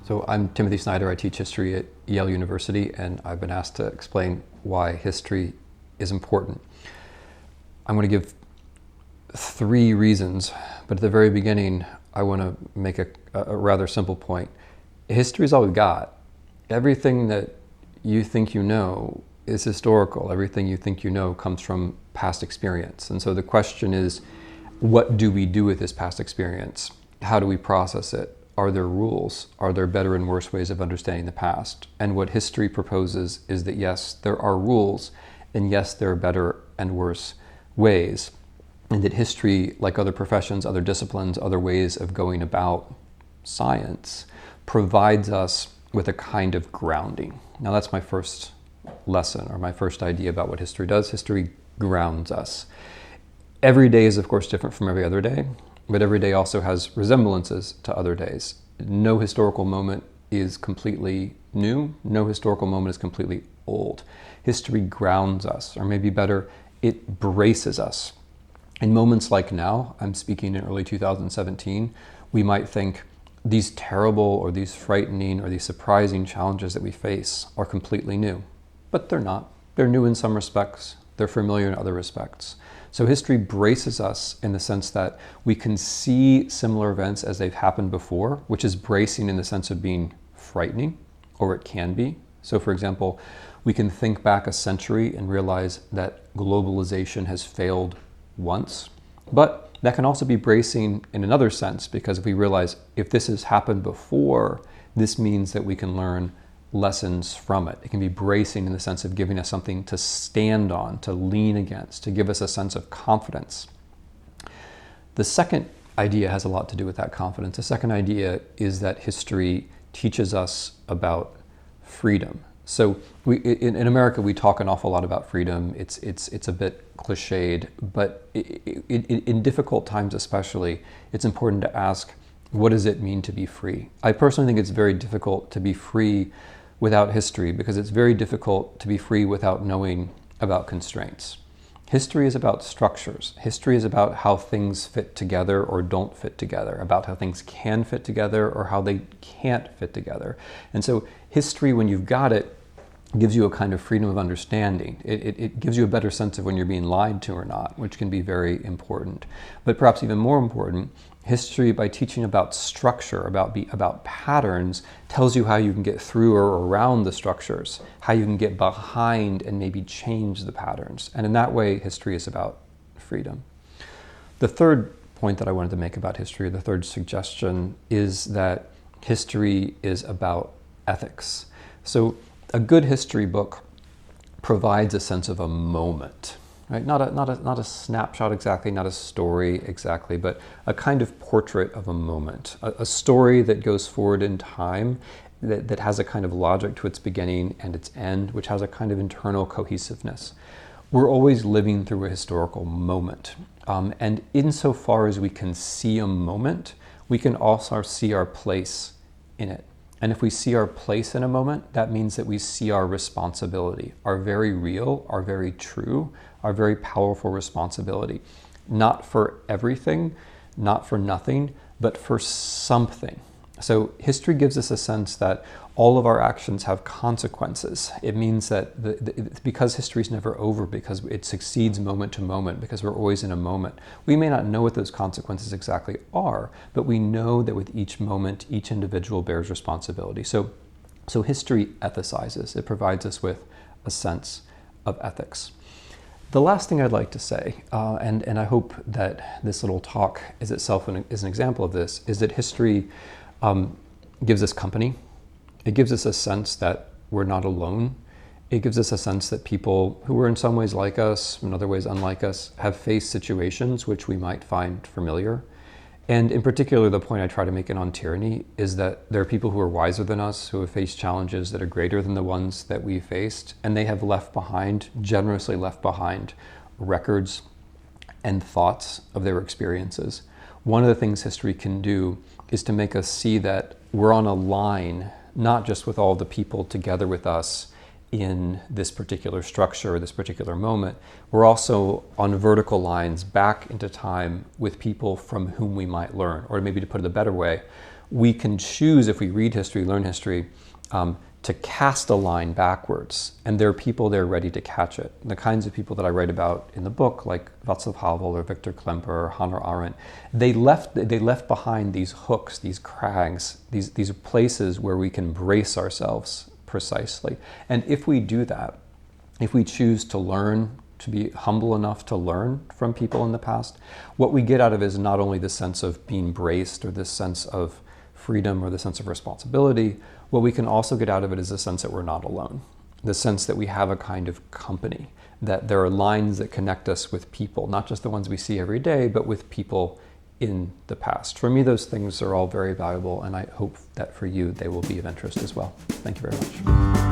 So I'm Timothy Snyder. I teach history at Yale University, and I've been asked to explain why history is important. I'm going to give 3 reasons, but at the very beginning, I want to make a rather simple point. History is all we've got. Everything that you think you know is historical. Everything you think you know comes from past experience. And so the question is, what do we do with this past experience? How do we process it? Are there rules? Are there better and worse ways of understanding the past? And what history proposes is that yes, there are rules, and yes, there are better and worse ways. And that history, like other professions, other disciplines, other ways of going about science, provides us with a kind of grounding. Now that's my first lesson, or my first idea about what history does. History grounds us. Every day is, of course, different from every other day, but every day also has resemblances to other days. No historical moment is completely new. No historical moment is completely old. History grounds us, or maybe better, it braces us. In moments like now, I'm speaking in early 2017, we might think these terrible or these frightening or these surprising challenges that we face are completely new. But they're not. They're new in some respects. They're familiar in other respects. So history braces us in the sense that we can see similar events as they've happened before, which is bracing in the sense of being frightening, or it can be. So for example, we can think back a century and realize that globalization has failed once, but that can also be bracing in another sense, because if we realize if this has happened before, this means that we can learn lessons from it. It can be bracing in the sense of giving us something to stand on, to lean against, to give us a sense of confidence. The second idea has a lot to do with that confidence. The second idea is that history teaches us about freedom. So in America, we talk an awful lot about freedom. It's a bit cliched, but in difficult times especially, it's important to ask, what does it mean to be free? I personally think it's very difficult to be free without history, because it's very difficult to be free without knowing about constraints. History is about structures. History is about how things fit together or don't fit together, about how things can fit together or how they can't fit together. And so history, when you've got it, gives you a kind of freedom of understanding. It gives you a better sense of when you're being lied to or not, which can be very important. But perhaps even more important, history, by teaching about structure, about patterns, tells you how you can get through or around the structures, how you can get behind and maybe change the patterns. And in that way, history is about freedom. The third point that I wanted to make about history, the third suggestion, is that history is about ethics. So a good history book provides a sense of a moment, right? Not a snapshot exactly, not a story exactly, but a kind of portrait of a moment, a story that goes forward in time, that has a kind of logic to its beginning and its end, which has a kind of internal cohesiveness. We're always living through a historical moment. And insofar as we can see a moment, we can also see our place in it. And if we see our place in a moment, that means that we see our responsibility, our very real, our very true, our very powerful responsibility. Not for everything, not for nothing, but for something. So history gives us a sense that all of our actions have consequences. It means that because history is never over, because it succeeds moment to moment, because we're always in a moment, we may not know what those consequences exactly are, but we know that with each moment, each individual bears responsibility. So history ethicizes. It provides us with a sense of ethics. The last thing I'd like to say, and I hope that this little talk is itself is an example of this, is that history gives us company. It gives us a sense that we're not alone. It gives us a sense that people who are in some ways like us, in other ways unlike us, have faced situations which we might find familiar. And in particular, the point I try to make in On Tyranny is that there are people who are wiser than us, who have faced challenges that are greater than the ones that we faced, and they have left behind, generously left behind, records and thoughts of their experiences. One of the things history can do is to make us see that we're on a line, not just with all the people together with us in this particular structure or this particular moment. We're also on vertical lines back into time with people from whom we might learn. Or maybe to put it a better way, we can choose, if we read history, learn history, to cast a line backwards, and there are people there ready to catch it. The kinds of people that I write about in the book, like Václav Havel or Viktor Klemperer or Hannah Arendt, they left behind these hooks, these crags, these places where we can brace ourselves precisely. And if we do that, if we choose to learn, to be humble enough to learn from people in the past, what we get out of it is not only the sense of being braced or this sense of freedom or the sense of responsibility. What we can also get out of it is the sense that we're not alone, the sense that we have a kind of company, that there are lines that connect us with people, not just the ones we see every day, but with people in the past. For me, those things are all very valuable, and I hope that for you they will be of interest as well. Thank you very much.